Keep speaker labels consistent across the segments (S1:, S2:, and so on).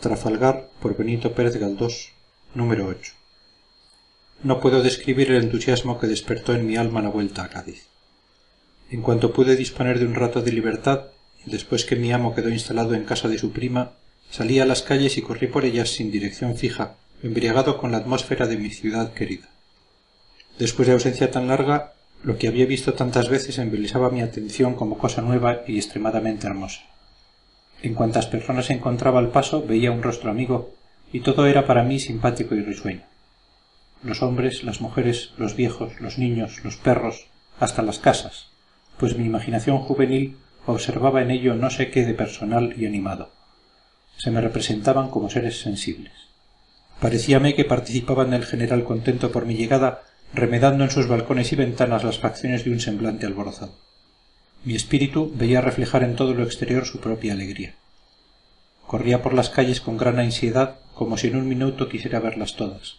S1: Trafalgar, por Benito Pérez Galdós, número 8. No puedo describir el entusiasmo que despertó en mi alma la vuelta a Cádiz. En cuanto pude disponer de un rato de libertad, después que mi amo quedó instalado en casa de su prima, salí a las calles y corrí por ellas sin dirección fija, embriagado con la atmósfera de mi ciudad querida. Después de ausencia tan larga, lo que había visto tantas veces embelesaba mi atención como cosa nueva y extremadamente hermosa. En cuantas personas encontraba al paso veía un rostro amigo, y todo era para mí simpático y risueño. Los hombres, las mujeres, los viejos, los niños, los perros, hasta las casas, pues mi imaginación juvenil observaba en ello no sé qué de personal y animado. Se me representaban como seres sensibles. Parecíame que participaban del general contento por mi llegada, remedando en sus balcones y ventanas las facciones de un semblante alborozado. Mi espíritu veía reflejar en todo lo exterior su propia alegría. Corría por las calles con gran ansiedad, como si en un minuto quisiera verlas todas.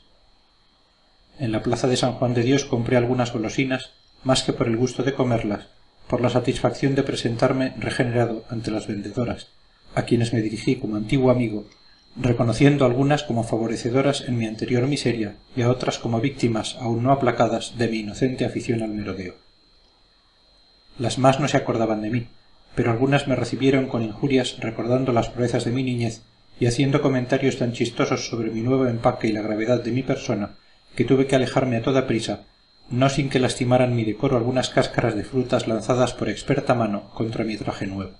S1: En la plaza de San Juan de Dios compré algunas golosinas, más que por el gusto de comerlas, por la satisfacción de presentarme regenerado ante las vendedoras, a quienes me dirigí como antiguo amigo, reconociendo algunas como favorecedoras en mi anterior miseria y a otras como víctimas aún no aplacadas de mi inocente afición al merodeo. Las más no se acordaban de mí, pero algunas me recibieron con injurias recordando las proezas de mi niñez y haciendo comentarios tan chistosos sobre mi nuevo empaque y la gravedad de mi persona que tuve que alejarme a toda prisa, no sin que lastimaran mi decoro algunas cáscaras de frutas lanzadas por experta mano contra mi traje nuevo.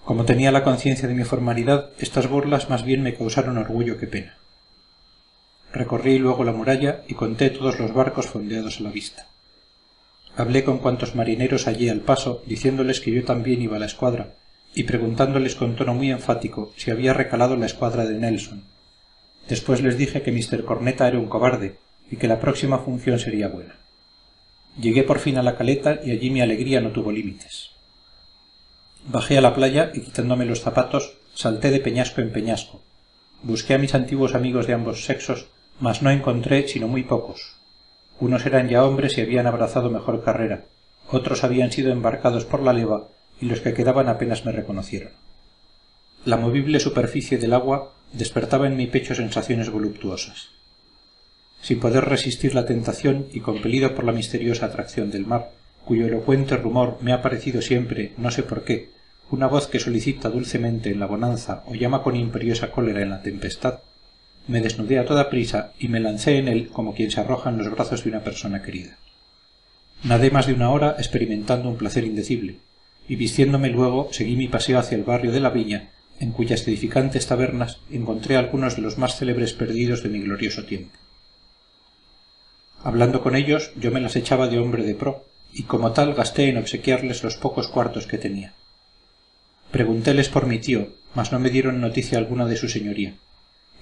S1: Como tenía la conciencia de mi formalidad, estas burlas más bien me causaron orgullo que pena. Recorrí luego la muralla y conté todos los barcos fondeados a la vista. Hablé con cuantos marineros hallé al paso, diciéndoles que yo también iba a la escuadra, y preguntándoles con tono muy enfático si había recalado la escuadra de Nelson. Después les dije que Mr. Corneta era un cobarde, y que la próxima función sería buena. Llegué por fin a la caleta y allí mi alegría no tuvo límites. Bajé a la playa y quitándome los zapatos, salté de peñasco en peñasco. Busqué a mis antiguos amigos de ambos sexos, mas no encontré sino muy pocos. Unos eran ya hombres y habían abrazado mejor carrera, otros habían sido embarcados por la leva y los que quedaban apenas me reconocieron. La movible superficie del agua despertaba en mi pecho sensaciones voluptuosas. Sin poder resistir la tentación y compelido por la misteriosa atracción del mar, cuyo elocuente rumor me ha parecido siempre, no sé por qué, una voz que solicita dulcemente en la bonanza o llama con imperiosa cólera en la tempestad, me desnudé a toda prisa y me lancé en él como quien se arroja en los brazos de una persona querida. Nadé más de una hora experimentando un placer indecible, y vistiéndome luego seguí mi paseo hacia el barrio de la Viña, en cuyas edificantes tabernas encontré algunos de los más célebres perdidos de mi glorioso tiempo. Hablando con ellos yo me las echaba de hombre de pro, y como tal gasté en obsequiarles los pocos cuartos que tenía. Preguntéles por mi tío, mas no me dieron noticia alguna de su señoría,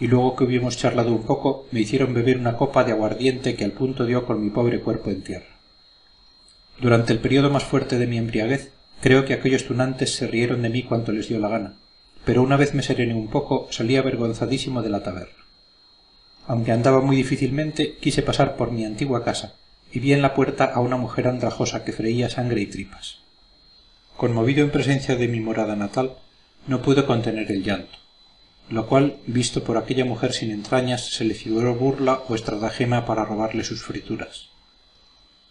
S1: y luego que hubimos charlado un poco me hicieron beber una copa de aguardiente que al punto dio con mi pobre cuerpo en tierra. Durante el período más fuerte de mi embriaguez creo que aquellos tunantes se rieron de mí cuanto les dio la gana, pero una vez me serené un poco salí avergonzadísimo de la taberna. Aunque andaba muy difícilmente quise pasar por mi antigua casa y vi en la puerta a una mujer andrajosa que freía sangre y tripas. Conmovido en presencia de mi morada natal, no pude contener el llanto, lo cual, visto por aquella mujer sin entrañas, se le figuró burla o estratagema para robarle sus frituras.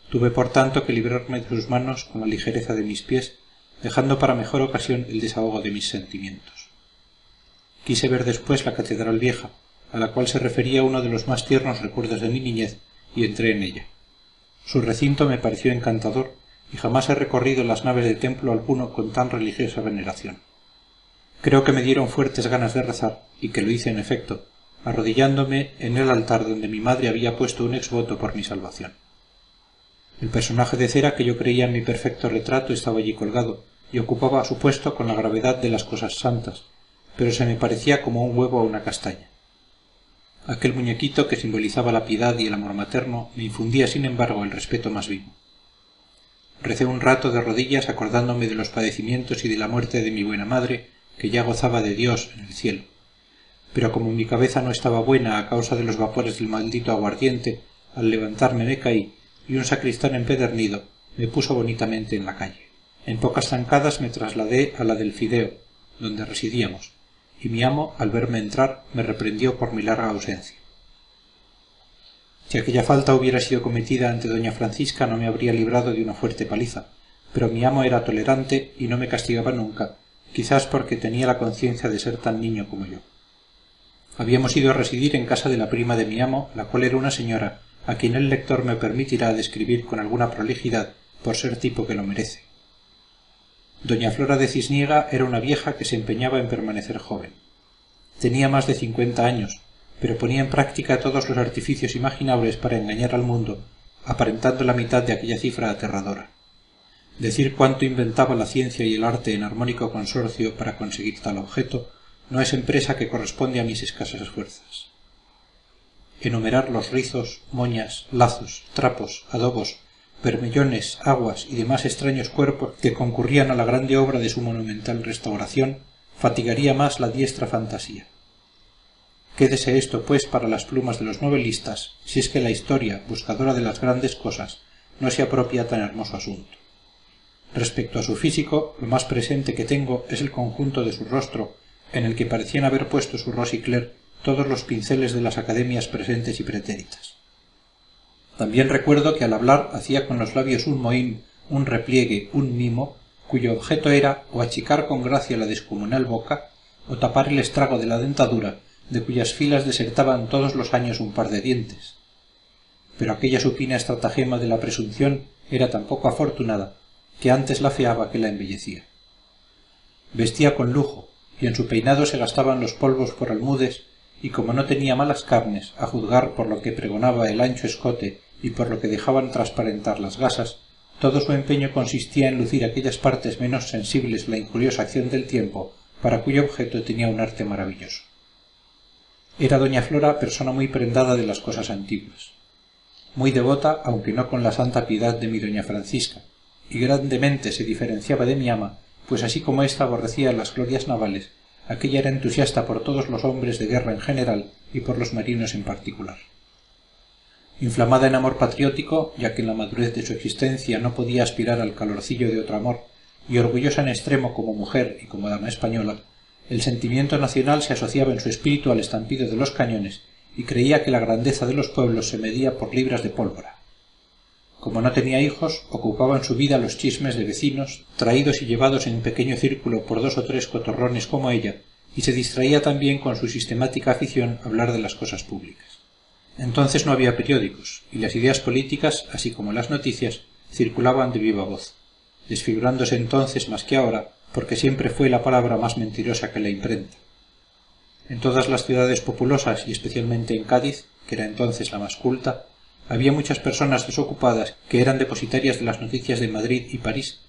S1: Tuve por tanto que librarme de sus manos con la ligereza de mis pies, dejando para mejor ocasión el desahogo de mis sentimientos. Quise ver después la catedral vieja, a la cual se refería uno de los más tiernos recuerdos de mi niñez, y entré en ella. Su recinto me pareció encantador, y jamás he recorrido las naves de templo alguno con tan religiosa veneración. Creo que me dieron fuertes ganas de rezar, y que lo hice en efecto, arrodillándome en el altar donde mi madre había puesto un exvoto por mi salvación. El personaje de cera que yo creía en mi perfecto retrato estaba allí colgado, y ocupaba su puesto con la gravedad de las cosas santas, pero se me parecía como un huevo a una castaña. Aquel muñequito que simbolizaba la piedad y el amor materno me infundía sin embargo el respeto más vivo. Recé un rato de rodillas acordándome de los padecimientos y de la muerte de mi buena madre, que ya gozaba de Dios en el cielo. Pero como mi cabeza no estaba buena a causa de los vapores del maldito aguardiente, al levantarme me caí, y un sacristán empedernido me puso bonitamente en la calle. En pocas zancadas me trasladé a la del Fideo, donde residíamos, y mi amo, al verme entrar, me reprendió por mi larga ausencia. Si aquella falta hubiera sido cometida ante doña Francisca no me habría librado de una fuerte paliza, pero mi amo era tolerante y no me castigaba nunca, quizás porque tenía la conciencia de ser tan niño como yo. Habíamos ido a residir en casa de la prima de mi amo, la cual era una señora, a quien el lector me permitirá describir con alguna prolijidad, por ser tipo que lo merece. Doña Flora de Cisniega era una vieja que se empeñaba en permanecer joven. Tenía más de 50 años, pero ponía en práctica todos los artificios imaginables para engañar al mundo, aparentando la mitad de aquella cifra aterradora. Decir cuánto inventaba la ciencia y el arte en armónico consorcio para conseguir tal objeto no es empresa que corresponde a mis escasas fuerzas. Enumerar los rizos, moñas, lazos, trapos, adobos, bermellones, aguas y demás extraños cuerpos que concurrían a la grande obra de su monumental restauración fatigaría más la diestra fantasía. Quédese esto, pues, para las plumas de los novelistas, si es que la historia, buscadora de las grandes cosas, no se apropia tan hermoso asunto. Respecto a su físico, lo más presente que tengo es el conjunto de su rostro, en el que parecían haber puesto su Rosicler todos los pinceles de las academias presentes y pretéritas. También recuerdo que al hablar hacía con los labios un mohín, un repliegue, un mimo, cuyo objeto era o achicar con gracia la descomunal boca o tapar el estrago de la dentadura, de cuyas filas desertaban todos los años un par de dientes. Pero aquella supina estratagema de la presunción era tan poco afortunada que antes la afeaba que la embellecía. Vestía con lujo, y en su peinado se gastaban los polvos por almudes, y como no tenía malas carnes, a juzgar por lo que pregonaba el ancho escote y por lo que dejaban transparentar las gasas, todo su empeño consistía en lucir aquellas partes menos sensibles a la injuriosa acción del tiempo, para cuyo objeto tenía un arte maravilloso. Era doña Flora persona muy prendada de las cosas antiguas, muy devota, aunque no con la santa piedad de mi doña Francisca, y grandemente se diferenciaba de mi ama, pues así como ésta aborrecía las glorias navales, aquella era entusiasta por todos los hombres de guerra en general y por los marinos en particular. Inflamada en amor patriótico, ya que en la madurez de su existencia no podía aspirar al calorcillo de otro amor, y orgullosa en extremo como mujer y como dama española, el sentimiento nacional se asociaba en su espíritu al estampido de los cañones y creía que la grandeza de los pueblos se medía por libras de pólvora. Como no tenía hijos, ocupaba en su vida los chismes de vecinos, traídos y llevados en pequeño círculo por 2 o 3 cotorrones como ella, y se distraía también con su sistemática afición a hablar de las cosas públicas. Entonces no había periódicos, y las ideas políticas, así como las noticias, circulaban de viva voz, desfigurándose entonces más que ahora, porque siempre fue la palabra más mentirosa que la imprenta. En todas las ciudades populosas, y especialmente en Cádiz, que era entonces la más culta, había muchas personas desocupadas que eran depositarias de las noticias de Madrid y París,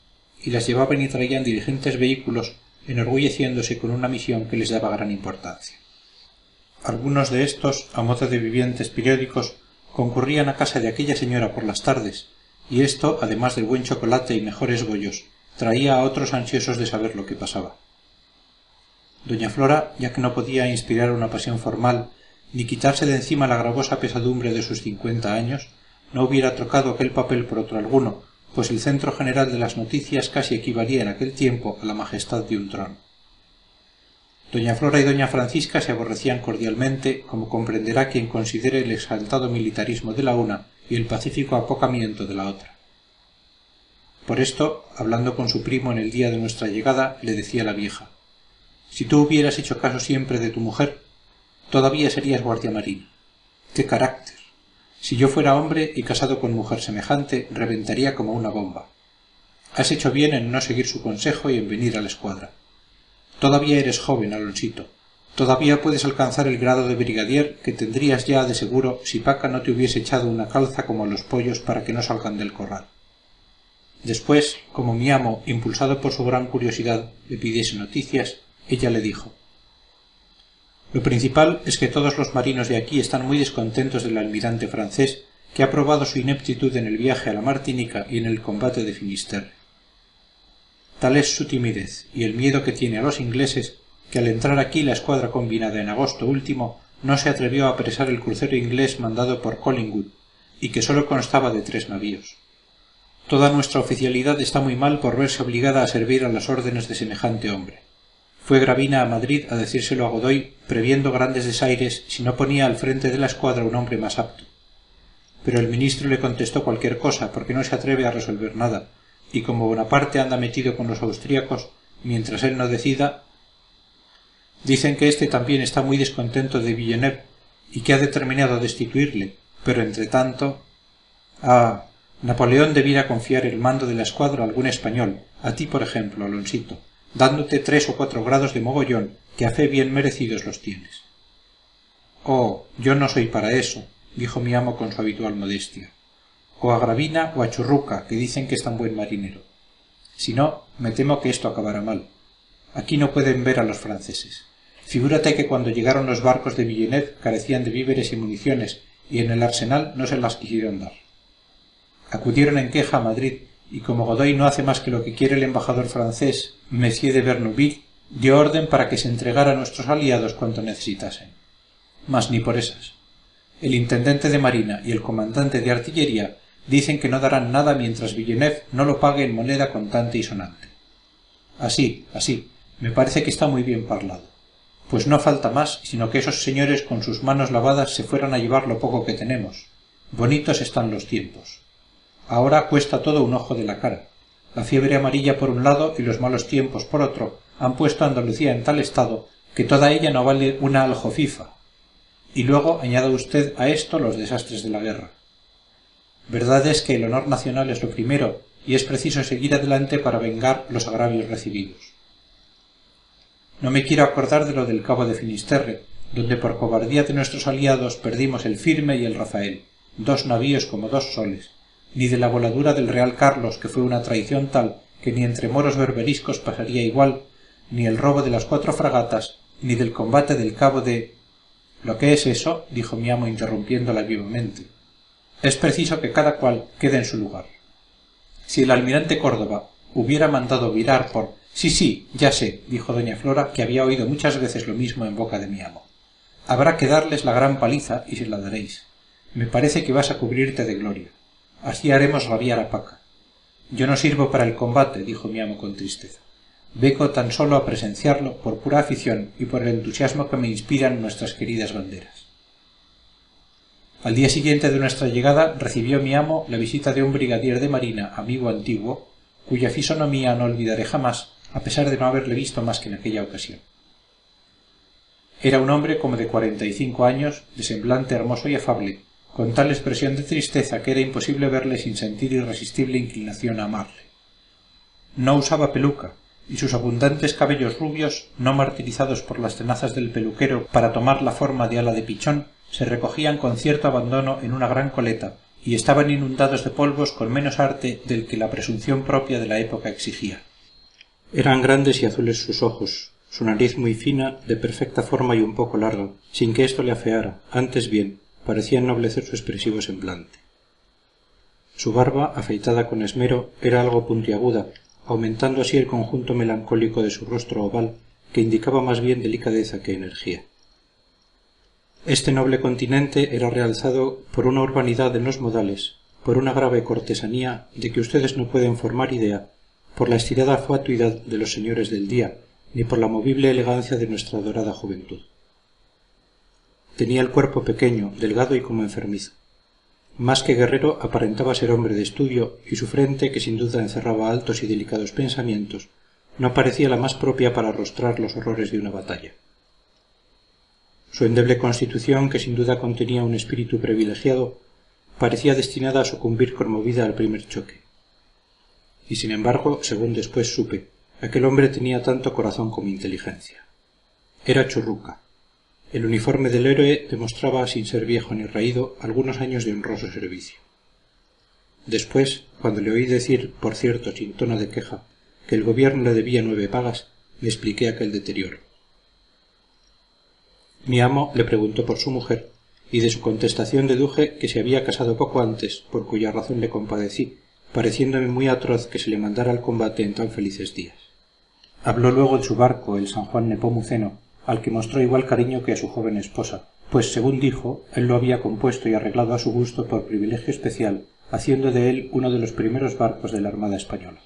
S1: y las llevaban y traían diligentes vehículos, enorgulleciéndose con una misión que les daba gran importancia. Algunos de estos, a modo de vivientes periódicos, concurrían a casa de aquella señora por las tardes, y esto, además del buen chocolate y mejores bollos, traía a otros ansiosos de saber lo que pasaba. Doña Flora, ya que no podía inspirar una pasión formal ni quitarse de encima la gravosa pesadumbre de sus 50 años, no hubiera trocado aquel papel por otro alguno, pues el centro general de las noticias casi equivalía en aquel tiempo a la majestad de un trono. Doña Flora y doña Francisca se aborrecían cordialmente, como comprenderá quien considere el exaltado militarismo de la una y el pacífico apocamiento de la otra. Por esto, hablando con su primo en el día de nuestra llegada, le decía la vieja: «Si tú hubieras hecho caso siempre de tu mujer, todavía serías guardia marina. ¡Qué carácter! Si yo fuera hombre y casado con mujer semejante, reventaría como una bomba. Has hecho bien en no seguir su consejo y en venir a la escuadra. Todavía eres joven, Alonsito. Todavía puedes alcanzar el grado de brigadier que tendrías ya de seguro si Paca no te hubiese echado una calza como a los pollos para que no salgan del corral». Después, como mi amo, impulsado por su gran curiosidad, le pidiese noticias, ella le dijo: «Lo principal es que todos los marinos de aquí están muy descontentos del almirante francés, que ha probado su ineptitud en el viaje a la Martinica y en el combate de Finisterre. Tal es su timidez y el miedo que tiene a los ingleses, que al entrar aquí la escuadra combinada en agosto último no se atrevió a apresar el crucero inglés mandado por Collingwood, y que sólo constaba de 3 navíos. Toda nuestra oficialidad está muy mal por verse obligada a servir a las órdenes de semejante hombre. Fue Gravina a Madrid a decírselo a Godoy, previendo grandes desaires si no ponía al frente de la escuadra un hombre más apto. Pero el ministro le contestó cualquier cosa porque no se atreve a resolver nada, y como Bonaparte anda metido con los austríacos, mientras él no decida. Dicen que éste también está muy descontento de Villeneuve y que ha determinado destituirle, pero entre tanto. Ah, Napoleón debiera confiar el mando de la escuadra a algún español, a ti por ejemplo, Alonsito, dándote 3 o 4 grados de mogollón, que a fe bien merecidos los tienes. Oh, yo no soy para eso, dijo mi amo con su habitual modestia. O a Gravina o a Churruca, que dicen que es tan buen marinero. Si no, me temo que esto acabará mal. Aquí no pueden ver a los franceses. Figúrate que cuando llegaron los barcos de Villeneuve carecían de víveres y municiones, y en el arsenal no se las quisieron dar. Acudieron en queja a Madrid, y como Godoy no hace más que lo que quiere el embajador francés, Messier de Bernouville, dio orden para que se entregara a nuestros aliados cuanto necesitasen. Mas ni por esas. El intendente de marina y el comandante de artillería dicen que no darán nada mientras Villeneuve no lo pague en moneda contante y sonante. Así, me parece que está muy bien parlado. Pues no falta más, sino que esos señores con sus manos lavadas se fueran a llevar lo poco que tenemos. Bonitos están los tiempos. Ahora cuesta todo un ojo de la cara. La fiebre amarilla por un lado y los malos tiempos por otro han puesto a Andalucía en tal estado que toda ella no vale una aljofifa. Y luego añada usted a esto los desastres de la guerra. Verdad es que el honor nacional es lo primero y es preciso seguir adelante para vengar los agravios recibidos. No me quiero acordar de lo del cabo de Finisterre, donde por cobardía de nuestros aliados perdimos el Firme y el Rafael, 2 navíos como 2 soles, ni de la voladura del Real Carlos, que fue una traición tal que ni entre moros berberiscos pasaría igual, ni el robo de las 4 fragatas, ni del combate del cabo de... ¿Lo que es eso?, dijo mi amo interrumpiéndola vivamente. Es preciso que cada cual quede en su lugar. Si el almirante Córdoba hubiera mandado virar por... Sí, ya sé, dijo doña Flora, que había oído muchas veces lo mismo en boca de mi amo. Habrá que darles la gran paliza y se la daréis. Me parece que vas a cubrirte de gloria. Así haremos rabiar a Paca. Yo no sirvo para el combate, dijo mi amo con tristeza. Vengo tan solo a presenciarlo por pura afición y por el entusiasmo que me inspiran nuestras queridas banderas. Al día siguiente de nuestra llegada recibió mi amo la visita de un brigadier de marina, amigo antiguo, cuya fisonomía no olvidaré jamás, a pesar de no haberle visto más que en aquella ocasión. Era un hombre como de 45 años, de semblante hermoso y afable, con tal expresión de tristeza que era imposible verle sin sentir irresistible inclinación a amarle. No usaba peluca, y sus abundantes cabellos rubios, no martirizados por las tenazas del peluquero para tomar la forma de ala de pichón, se recogían con cierto abandono en una gran coleta y estaban inundados de polvos con menos arte del que la presunción propia de la época exigía. Eran grandes y azules sus ojos, su nariz muy fina, de perfecta forma y un poco larga, sin que esto le afeara, antes bien, parecía ennoblecer su expresivo semblante. Su barba, afeitada con esmero, era algo puntiaguda, aumentando así el conjunto melancólico de su rostro oval, que indicaba más bien delicadeza que energía. Este noble continente era realzado por una urbanidad en los modales, por una grave cortesanía de que ustedes no pueden formar idea, por la estirada fatuidad de los señores del día, ni por la movible elegancia de nuestra dorada juventud. Tenía el cuerpo pequeño, delgado y como enfermizo. Más que guerrero aparentaba ser hombre de estudio, y su frente, que sin duda encerraba altos y delicados pensamientos, no parecía la más propia para arrostrar los horrores de una batalla. Su endeble constitución, que sin duda contenía un espíritu privilegiado, parecía destinada a sucumbir conmovida al primer choque. Y sin embargo, según después supe, aquel hombre tenía tanto corazón como inteligencia. Era Churruca. El uniforme del héroe demostraba, sin ser viejo ni raído, algunos años de honroso servicio. Después, cuando le oí decir, por cierto sin tono de queja, que el gobierno le debía 9 pagas, le expliqué aquel deterioro. Mi amo le preguntó por su mujer, y de su contestación deduje que se había casado poco antes, por cuya razón le compadecí, pareciéndome muy atroz que se le mandara al combate en tan felices días. Habló luego de su barco, el San Juan Nepomuceno, al que mostró igual cariño que a su joven esposa, pues según dijo, él lo había compuesto y arreglado a su gusto por privilegio especial haciendo de él uno de los primeros barcos de la Armada Española.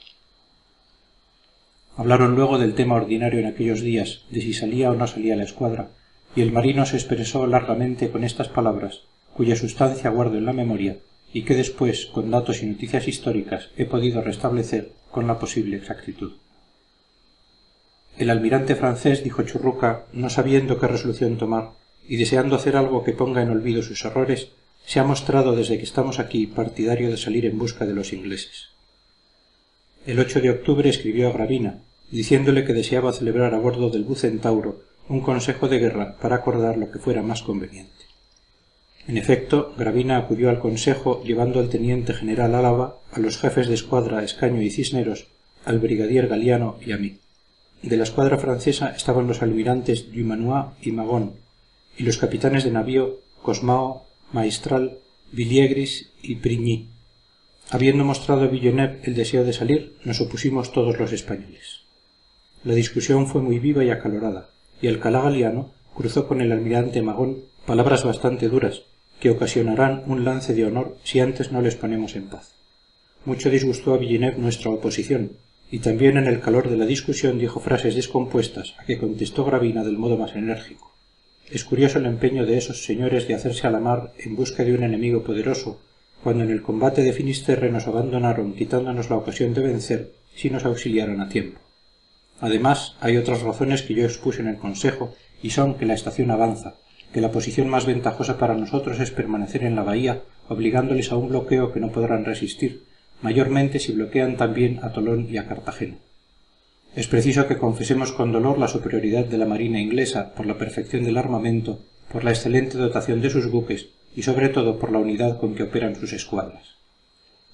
S1: Hablaron luego del tema ordinario en aquellos días, de si salía o no salía la escuadra, y el marino se expresó largamente con estas palabras, cuya sustancia guardo en la memoria, y que después, con datos y noticias históricas, he podido restablecer con la posible exactitud. El almirante francés, dijo Churruca, no sabiendo qué resolución tomar, y deseando hacer algo que ponga en olvido sus errores, se ha mostrado desde que estamos aquí partidario de salir en busca de los ingleses. El 8 de octubre escribió a Gravina, diciéndole que deseaba celebrar a bordo del Bucentauro un consejo de guerra para acordar lo que fuera más conveniente. En efecto, Gravina acudió al consejo llevando al teniente general Álava, a los jefes de escuadra Escaño y Cisneros, al brigadier Galiano y a mí. De la escuadra francesa estaban los almirantes Dumanoir y Magon, y los capitanes de navío Cosmao, Maestral, Villiegris y Prigny. Habiendo mostrado a Villeneuve el deseo de salir, nos opusimos todos los españoles. La discusión fue muy viva y acalorada, y Alcalá Galiano cruzó con el almirante Magón palabras bastante duras, que ocasionarán un lance de honor si antes no les ponemos en paz. Mucho disgustó a Villeneuve nuestra oposición, y también en el calor de la discusión dijo frases descompuestas, a que contestó Gravina del modo más enérgico. Es curioso el empeño de esos señores de hacerse a la mar en busca de un enemigo poderoso, cuando en el combate de Finisterre nos abandonaron quitándonos la ocasión de vencer si nos auxiliaron a tiempo. Además, hay otras razones que yo expuse en el consejo, y son que la estación avanza, que la posición más ventajosa para nosotros es permanecer en la bahía, obligándoles a un bloqueo que no podrán resistir, mayormente si bloquean también a Tolón y a Cartagena. Es preciso que confesemos con dolor la superioridad de la marina inglesa por la perfección del armamento, por la excelente dotación de sus buques y sobre todo por la unidad con que operan sus escuadras.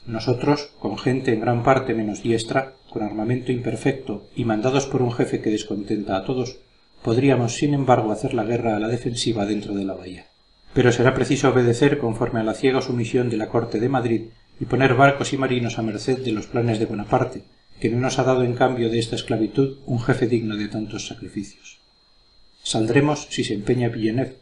S1: Nosotros, con gente en gran parte menos diestra, con armamento imperfecto y mandados por un jefe que descontenta a todos, podríamos sin embargo hacer la guerra a la defensiva dentro de la bahía. Pero será preciso obedecer conforme a la ciega sumisión de la corte de Madrid y poner barcos y marinos a merced de los planes de Bonaparte, que no nos ha dado en cambio de esta esclavitud un jefe digno de tantos sacrificios. Saldremos si se empeña Villeneuve,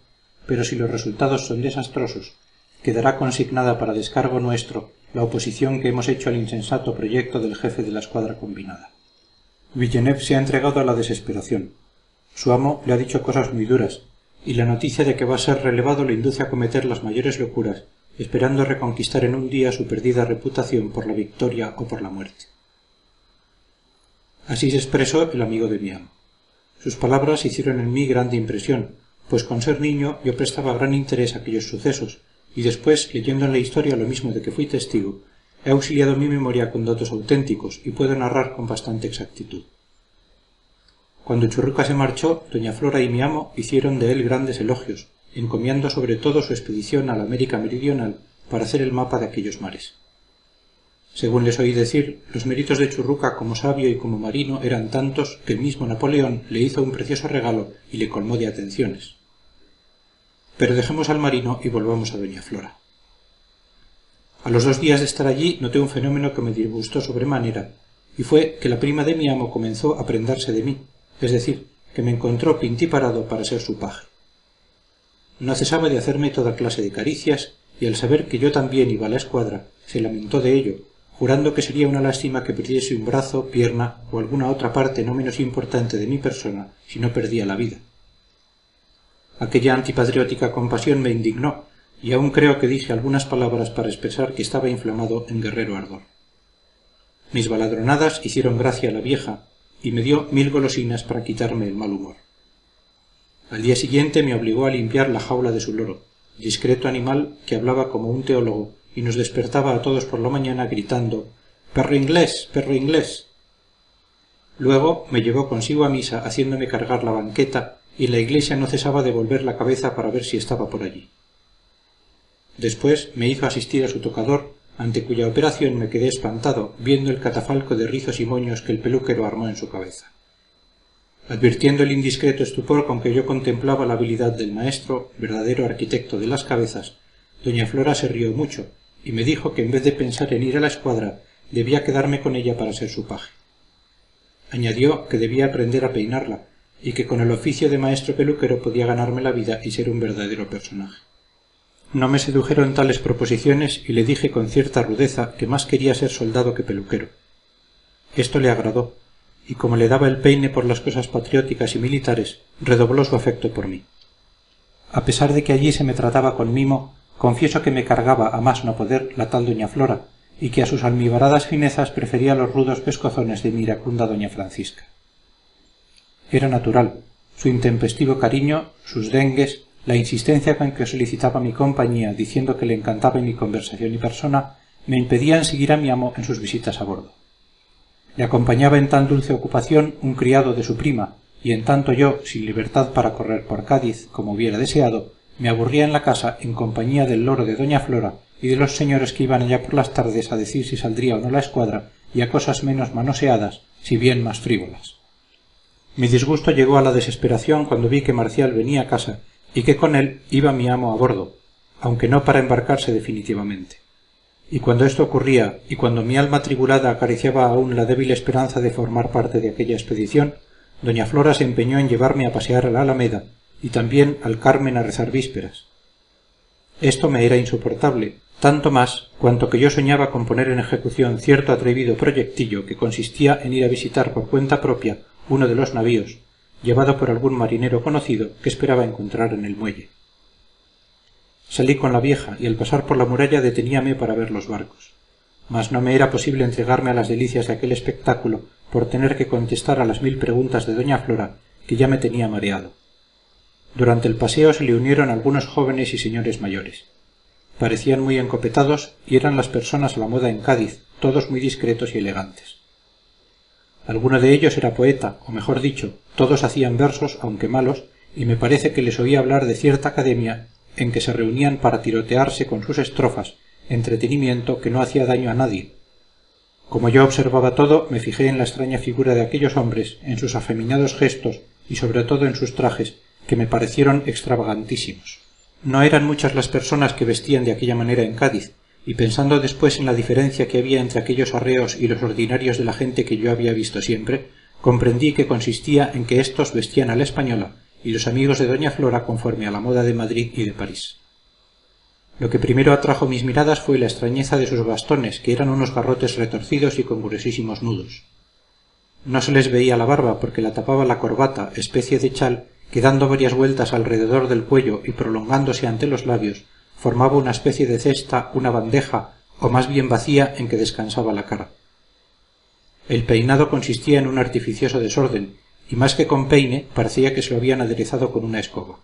S1: pero si los resultados son desastrosos, quedará consignada para descargo nuestro la oposición que hemos hecho al insensato proyecto del jefe de la escuadra combinada. Villeneuve se ha entregado a la desesperación. Su amo le ha dicho cosas muy duras, y la noticia de que va a ser relevado le induce a cometer las mayores locuras, esperando reconquistar en un día su perdida reputación por la victoria o por la muerte. Así se expresó el amigo de mi amo. Sus palabras hicieron en mí grande impresión, pues con ser niño yo prestaba gran interés a aquellos sucesos, y después, leyendo en la historia lo mismo de que fui testigo, he auxiliado mi memoria con datos auténticos y puedo narrar con bastante exactitud. Cuando Churruca se marchó, doña Flora y mi amo hicieron de él grandes elogios, encomiando sobre todo su expedición a la América meridional para hacer el mapa de aquellos mares. Según les oí decir, los méritos de Churruca como sabio y como marino eran tantos que el mismo Napoleón le hizo un precioso regalo y le colmó de atenciones. Pero dejemos al marino y volvamos a doña Flora. A los 2 días de estar allí noté un fenómeno que me disgustó sobremanera, y fue que la prima de mi amo comenzó a prendarse de mí, es decir, que me encontró pintiparado para ser su paje. No cesaba de hacerme toda clase de caricias, y al saber que yo también iba a la escuadra, se lamentó de ello, jurando que sería una lástima que perdiese un brazo, pierna o alguna otra parte no menos importante de mi persona si no perdía la vida. Aquella antipatriótica compasión me indignó, y aún creo que dije algunas palabras para expresar que estaba inflamado en guerrero ardor. Mis baladronadas hicieron gracia a la vieja, y me dio 1000 golosinas para quitarme el mal humor. Al día siguiente me obligó a limpiar la jaula de su loro, discreto animal que hablaba como un teólogo y nos despertaba a todos por la mañana gritando «¡Perro inglés! ¡Perro inglés!». Luego me llevó consigo a misa haciéndome cargar la banqueta, y en la iglesia no cesaba de volver la cabeza para ver si estaba por allí. Después me hizo asistir a su tocador, ante cuya operación me quedé espantado viendo el catafalco de rizos y moños que el peluquero armó en su cabeza. Advirtiendo el indiscreto estupor con que yo contemplaba la habilidad del maestro, verdadero arquitecto de las cabezas, doña Flora se rió mucho y me dijo que en vez de pensar en ir a la escuadra debía quedarme con ella para ser su paje. Añadió que debía aprender a peinarla y que con el oficio de maestro peluquero podía ganarme la vida y ser un verdadero personaje. No me sedujeron tales proposiciones y le dije con cierta rudeza que más quería ser soldado que peluquero. Esto le agradó, y como le daba el peine por las cosas patrióticas y militares, redobló su afecto por mí. A pesar de que allí se me trataba con mimo, confieso que me cargaba a más no poder la tal doña Flora, y que a sus almibaradas finezas prefería los rudos pescozones de mi iracunda doña Francisca. Era natural, su intempestivo cariño, sus dengues, la insistencia con que solicitaba mi compañía diciendo que le encantaba mi conversación y persona, me impedían seguir a mi amo en sus visitas a bordo. Le acompañaba en tan dulce ocupación un criado de su prima, y en tanto yo, sin libertad para correr por Cádiz, como hubiera deseado, me aburría en la casa en compañía del loro de doña Flora y de los señores que iban allá por las tardes a decir si saldría o no la escuadra y a cosas menos manoseadas, si bien más frívolas. Mi disgusto llegó a la desesperación cuando vi que Marcial venía a casa y que con él iba mi amo a bordo, aunque no para embarcarse definitivamente. Y cuando esto ocurría, y cuando mi alma atribulada acariciaba aún la débil esperanza de formar parte de aquella expedición, doña Flora se empeñó en llevarme a pasear a la Alameda y también al Carmen a rezar vísperas. Esto me era insoportable, tanto más cuanto que yo soñaba con poner en ejecución cierto atrevido proyectillo que consistía en ir a visitar por cuenta propia uno de los navíos, llevado por algún marinero conocido que esperaba encontrar en el muelle. Salí con la vieja y al pasar por la muralla deteníame para ver los barcos. Mas no me era posible entregarme a las delicias de aquel espectáculo por tener que contestar a las 1000 preguntas de doña Flora, que ya me tenía mareado. Durante el paseo se le unieron algunos jóvenes y señores mayores. Parecían muy encopetados y eran las personas a la moda en Cádiz, todos muy discretos y elegantes. Alguno de ellos era poeta, o mejor dicho, todos hacían versos, aunque malos, y me parece que les oí hablar de cierta academia en que se reunían para tirotearse con sus estrofas, entretenimiento que no hacía daño a nadie. Como yo observaba todo, me fijé en la extraña figura de aquellos hombres, en sus afeminados gestos y sobre todo en sus trajes, que me parecieron extravagantísimos. No eran muchas las personas que vestían de aquella manera en Cádiz, y pensando después en la diferencia que había entre aquellos arreos y los ordinarios de la gente que yo había visto siempre, comprendí que consistía en que éstos vestían a la española y los amigos de doña Flora conforme a la moda de Madrid y de París. Lo que primero atrajo mis miradas fue la extrañeza de sus bastones, que eran unos garrotes retorcidos y con gruesísimos nudos. No se les veía la barba porque la tapaba la corbata, especie de chal, que dando varias vueltas alrededor del cuello y prolongándose ante los labios, formaba una especie de cesta, una bandeja, o más bien vacía, en que descansaba la cara. El peinado consistía en un artificioso desorden, y más que con peine parecía que se lo habían aderezado con una escoba.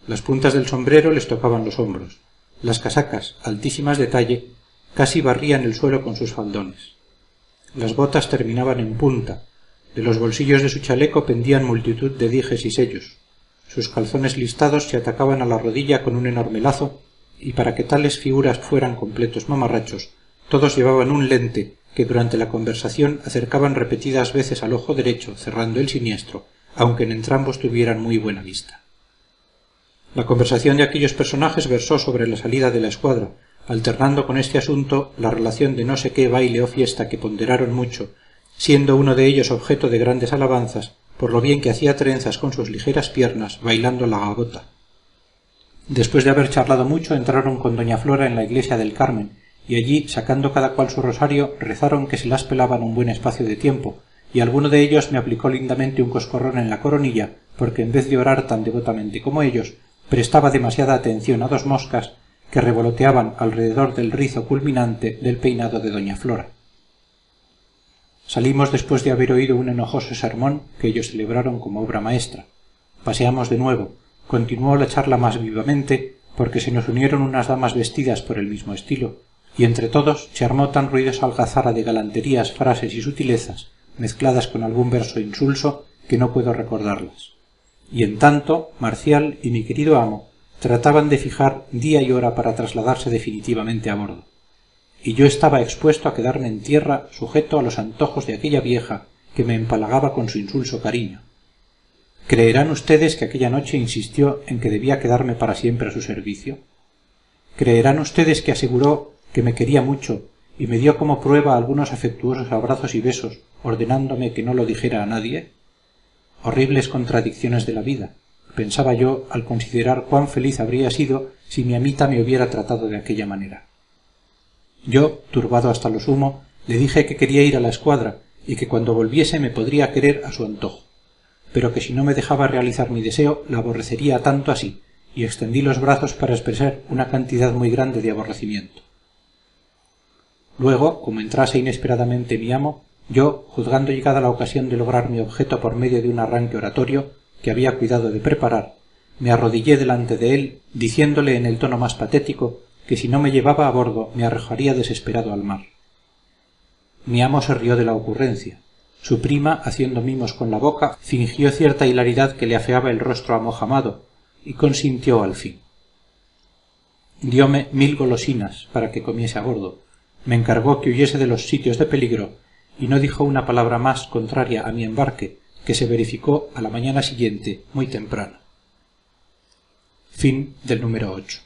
S1: Las puntas del sombrero les tocaban los hombros. Las casacas, altísimas de talle, casi barrían el suelo con sus faldones. Las botas terminaban en punta. De los bolsillos de su chaleco pendían multitud de dijes y sellos. Sus calzones listados se atacaban a la rodilla con un enorme lazo, y para que tales figuras fueran completos mamarrachos, todos llevaban un lente que durante la conversación acercaban repetidas veces al ojo derecho, cerrando el siniestro, aunque en entrambos tuvieran muy buena vista. La conversación de aquellos personajes versó sobre la salida de la escuadra, alternando con este asunto la relación de no sé qué baile o fiesta que ponderaron mucho, siendo uno de ellos objeto de grandes alabanzas por lo bien que hacía trenzas con sus ligeras piernas bailando la gavota. Después de haber charlado mucho entraron con doña Flora en la iglesia del Carmen, y allí, sacando cada cual su rosario, rezaron que se las pelaban un buen espacio de tiempo, y alguno de ellos me aplicó lindamente un coscorrón en la coronilla, porque en vez de orar tan devotamente como ellos, prestaba demasiada atención a 2 moscas que revoloteaban alrededor del rizo culminante del peinado de doña Flora. Salimos después de haber oído un enojoso sermón que ellos celebraron como obra maestra. Paseamos de nuevo. Continuó la charla más vivamente, porque se nos unieron unas damas vestidas por el mismo estilo, y entre todos se armó tan ruidosa algazara de galanterías, frases y sutilezas, mezcladas con algún verso insulso, que no puedo recordarlas. Y en tanto, Marcial y mi querido amo trataban de fijar día y hora para trasladarse definitivamente a bordo. Y yo estaba expuesto a quedarme en tierra sujeto a los antojos de aquella vieja que me empalagaba con su insulso cariño. ¿Creerán ustedes que aquella noche insistió en que debía quedarme para siempre a su servicio? ¿Creerán ustedes que aseguró que me quería mucho y me dio como prueba algunos afectuosos abrazos y besos, ordenándome que no lo dijera a nadie? Horribles contradicciones de la vida, pensaba yo al considerar cuán feliz habría sido si mi amita me hubiera tratado de aquella manera. Yo, turbado hasta lo sumo, le dije que quería ir a la escuadra y que cuando volviese me podría querer a su antojo, pero que si no me dejaba realizar mi deseo la aborrecería tanto así, y extendí los brazos para expresar una cantidad muy grande de aborrecimiento. Luego, como entrase inesperadamente mi amo, yo, juzgando llegada la ocasión de lograr mi objeto por medio de un arranque oratorio que había cuidado de preparar, me arrodillé delante de él, diciéndole en el tono más patético que si no me llevaba a bordo me arrojaría desesperado al mar. Mi amo se rió de la ocurrencia. Su prima, haciendo mimos con la boca, fingió cierta hilaridad que le afeaba el rostro amojamado, y consintió al fin. Diome 1000 golosinas para que comiese a bordo, me encargó que huyese de los sitios de peligro, y no dijo una palabra más contraria a mi embarque, que se verificó a la mañana siguiente muy temprano. Fin del número 8.